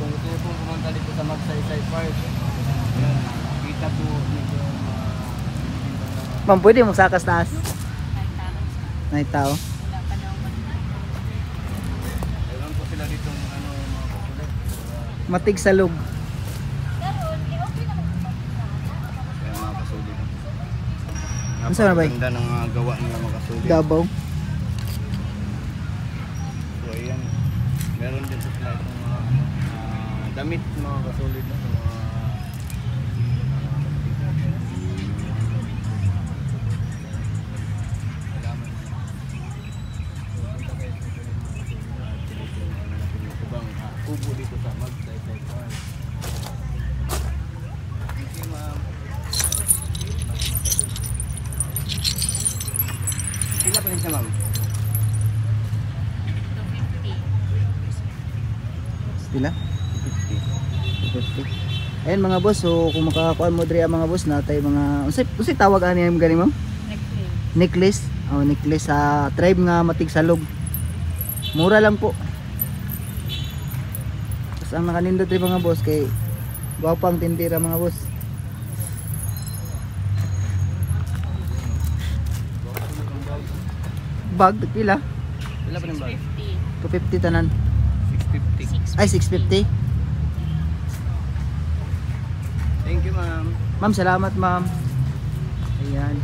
kung gusto niyo pong pumunta dito sa Magsaysay Park, yan, kita po dito Ma'am, pwede mo sakas taas? May tao. May tao. Wala pa daw ayun po sila dito mga kapulit. Matig sa lug. Pero, okay naman kung Kaya mga kasulit. Ano sa na ba? Ganda ng gawa nila mga kasulit. Gabaw. So ayan, meron din po sila itong mga damit mga kasulit na mga upo dito sa Magsaysay Park. Thank you, ma'am. Pila pa rin siya, ma'am? 250. Pila? 50. Ayan mga boss, so kung makakuha mo diri ang mga boss natay mga unsay tawag ani ang gani ma'am? Necklace. Necklace. Oh, necklace sa tribe nga matig sa lug. Mura lang po. Tapos ang nakanindot rin mga boss kay gwapang tindira mga boss. Bag pila? Pila pa rin ba? 650. 250 tanan. 650. Ay 650. Thank you, ma'am. Ma'am, salamat ma'am. Ayan.